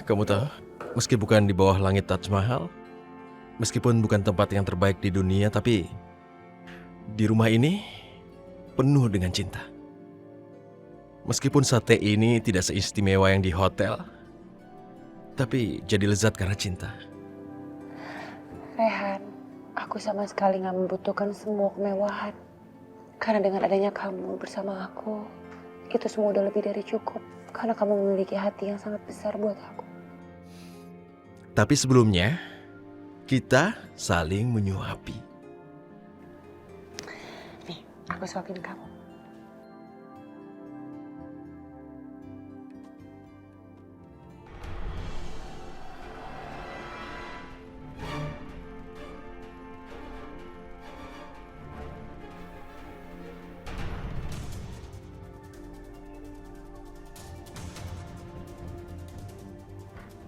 Kamu tahu, meski bukan di bawah langit Taj Mahal, meskipun bukan tempat yang terbaik di dunia, tapi di rumah ini penuh dengan cinta. Meskipun sate ini tidak seistimewa yang di hotel, tapi jadi lezat karena cinta. Rehan, aku sama sekali gak membutuhkan semua kemewahan. Karena dengan adanya kamu bersama aku, itu semua udah lebih dari cukup. Karena kamu memiliki hati yang sangat besar buat aku. Tapi sebelumnya, kita saling menyuapi. Nih, aku suapin kamu.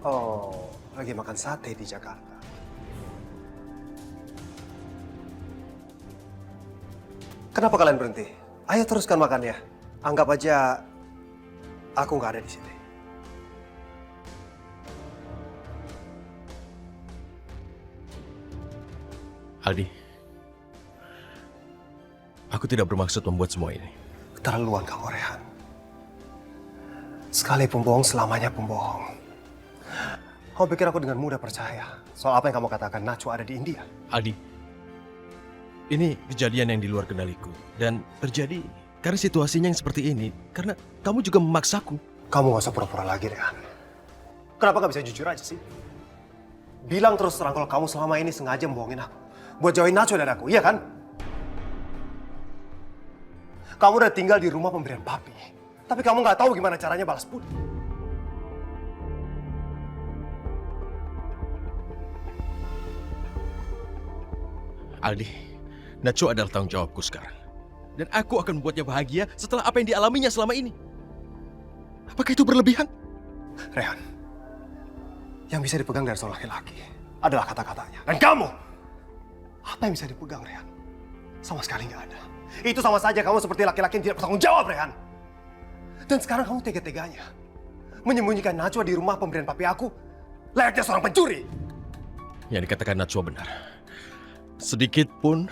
Oh, lagi makan sate di Jakarta. Kenapa kalian berhenti? Ayo teruskan makannya. Anggap aja aku nggak ada di sini. Aldi, aku tidak bermaksud membuat semua ini. Keterlaluan kamu, Rehan. Sekali pembohong, selamanya pembohong. Kamu pikir aku dengan mudah percaya soal apa yang kamu katakan Najwa ada di India? Aldi, ini kejadian yang di luar kendaliku. Dan terjadi karena situasinya yang seperti ini. Karena kamu juga memaksaku. Kamu gak usah pura-pura lagi, Rehan. Kenapa gak bisa jujur aja sih? Bilang terus terang kalau kamu selama ini sengaja membohongin aku. Buat jauhin Najwa dari aku, iya kan? Kamu udah tinggal di rumah pemberian papi. Tapi kamu gak tahu gimana caranya balas budi. Aldi, Najwa adalah tanggung jawabku sekarang. Dan aku akan membuatnya bahagia setelah apa yang dialaminya selama ini. Apakah itu berlebihan? Rehan, yang bisa dipegang dari seorang laki-laki adalah kata-katanya. Dan kamu, apa yang bisa dipegang, Rehan? Sama sekali nggak ada. Itu sama saja kamu seperti laki-laki yang tidak bertanggung jawab, Rehan. Dan sekarang kamu tega-teganya menyembunyikan Najwa di rumah pemberian papi aku, layaknya seorang pencuri. Yang dikatakan Najwa benar. Sedikit pun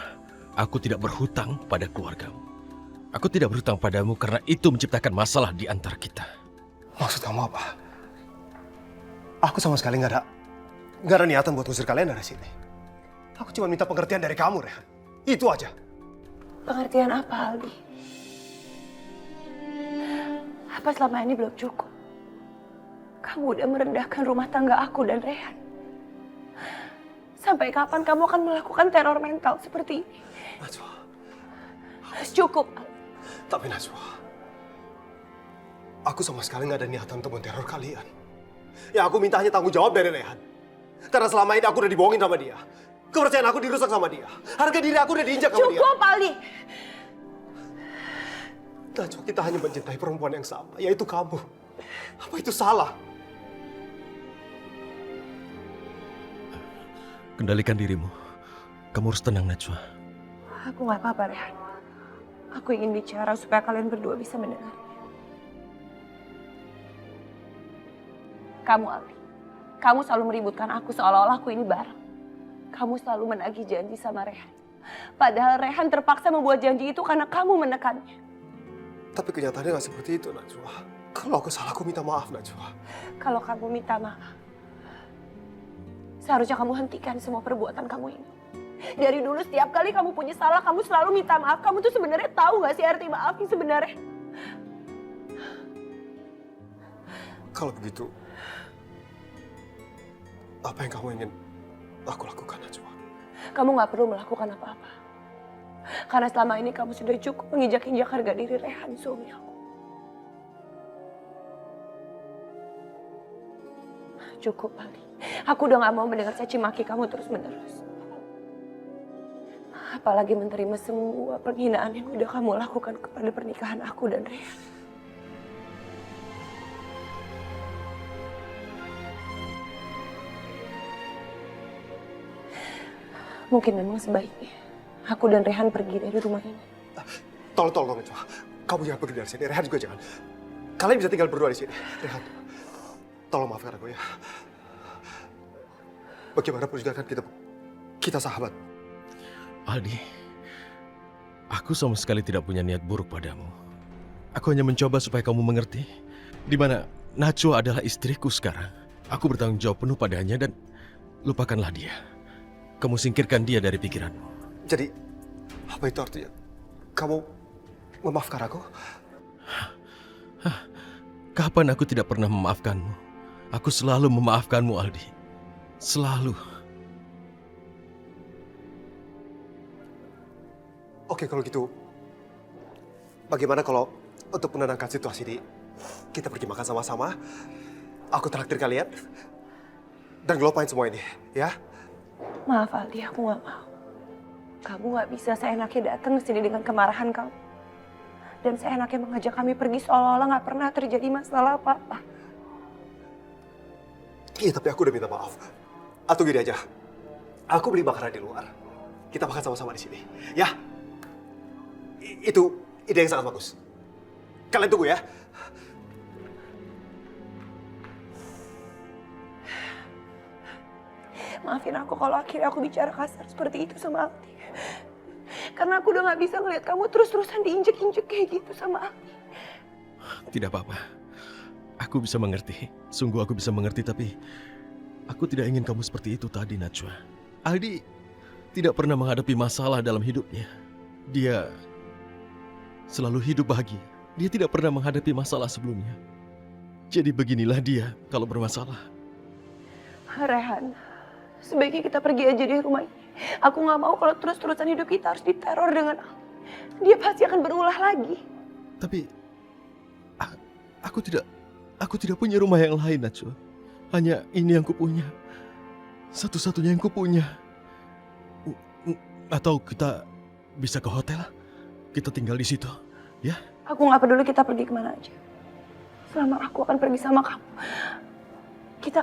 aku tidak berhutang pada keluargamu. Aku tidak berhutang padamu karena itu menciptakan masalah di antara kita. Maksud kamu apa? Aku sama sekali nggak ada niatan buat usir kalian dari sini. Aku cuma minta pengertian dari kamu, Rehan. Itu aja. Pengertian apa, Aldi? Apa selama ini belum cukup? Kamu udah merendahkan rumah tangga aku dan Rehan. Sampai kapan kamu akan melakukan teror mental seperti ini? Najwa. Cukup, Aldi. Tapi Najwa, aku sama sekali nggak ada niatan untuk menteror kalian. Ya aku minta hanya tanggung jawab dari Rehan. Karena selama ini aku udah dibohongin sama dia. Kepercayaan aku dirusak sama dia. Harga diri aku udah diinjak sama dia. Cukup, Aldi. Najwa, kita hanya mencintai perempuan yang sama, yaitu kamu. Apa itu salah? Kendalikan dirimu. Kamu harus tenang, Najwa. Aku nggak apa-apa, Rehan. Aku ingin bicara supaya kalian berdua bisa mendengar. Kamu, Aldi. Kamu selalu meributkan aku seolah-olah aku ini barang. Kamu selalu menagih janji sama Rehan. Padahal Rehan terpaksa membuat janji itu karena kamu menekannya. Tapi kenyataannya nggak seperti itu, Najwa. Kalau aku salah, aku minta maaf, Najwa. Kalau kamu minta maaf, seharusnya kamu hentikan semua perbuatan kamu ini. Dari dulu setiap kali kamu punya salah, kamu selalu minta maaf. Kamu tuh sebenarnya tahu gak sih arti maaf yang sebenarnya? Kalau begitu, apa yang kamu ingin aku lakukan, Najwa? Kamu gak perlu melakukan apa-apa. Karena selama ini kamu sudah cukup menginjak-injak harga diri Rehan, suami aku. Cukup, Aldi. Aku udah gak mau mendengar caci maki kamu terus-menerus. Apalagi menerima semua penghinaan yang udah kamu lakukan kepada pernikahan aku dan Rehan. Mungkin memang sebaiknya aku dan Rehan pergi dari rumah ini. Tolong, Najwa. Kamu jangan pergi dari sini. Rehan juga jangan. Kalian bisa tinggal berdua di sini. Rehan, Tolong maafkan aku ya. Bagaimanapun juga kan kita sahabat. Aldi, aku sama sekali tidak punya niat buruk padamu. Aku hanya mencoba supaya kamu mengerti di mana Najwa adalah istriku sekarang. Aku bertanggung jawab penuh padanya dan lupakanlah dia. Kamu singkirkan dia dari pikiranmu. Jadi, apa itu artinya? Kamu memaafkan aku? Kapan aku tidak pernah memaafkanmu? Aku selalu memaafkanmu, Aldi. Selalu. Oke, kalau gitu, bagaimana kalau untuk menenangkan situasi ini, kita pergi makan sama-sama, aku traktir kalian, dan ngelupain semua ini, ya? Maaf Aldi, aku nggak mau. Kamu nggak bisa seenaknya datang ke sini dengan kemarahan kamu. Dan seenaknya mengajak kami pergi seolah-olah nggak pernah terjadi masalah apa-apa. Iya, tapi aku udah minta maaf. Atau gini aja, aku beli makanan di luar, kita makan sama-sama di sini, ya? Itu ide yang sangat bagus. Kalian tunggu ya. Maafin aku kalau akhirnya aku bicara kasar seperti itu sama Aldi. Karena aku udah gak bisa ngeliat kamu terus-terusan diinjek-injek kayak gitu sama Aldi. Tidak apa-apa. Aku bisa mengerti. Sungguh aku bisa mengerti, tapi aku tidak ingin kamu seperti itu tadi, Najwa. Aldi tidak pernah menghadapi masalah dalam hidupnya. Dia selalu hidup bahagia. Dia tidak pernah menghadapi masalah sebelumnya. Jadi beginilah dia kalau bermasalah. Rehan, sebaiknya kita pergi aja dari rumah ini. Aku gak mau kalau terus-terusan hidup kita harus diteror dengan Aldi. Dia pasti akan berulah lagi. Tapi aku tidak punya rumah yang lain, Najwa. Hanya ini yang kupunya. Satu-satunya yang kupunya. Atau kita bisa ke hotel? Kita tinggal di situ, ya? Aku gak peduli kita pergi kemana aja. Selama aku akan pergi sama kamu. Kita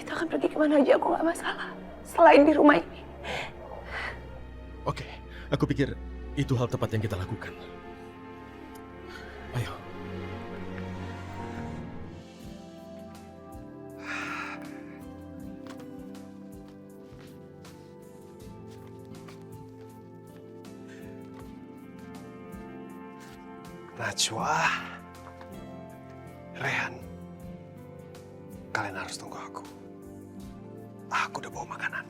akan pergi kemana aja, aku gak masalah. Selain di rumah ini. Oke, aku pikir itu hal tepat yang kita lakukan. Ayo. Najwa, Rehan, kalian harus tunggu aku. Aku udah bawa makanan.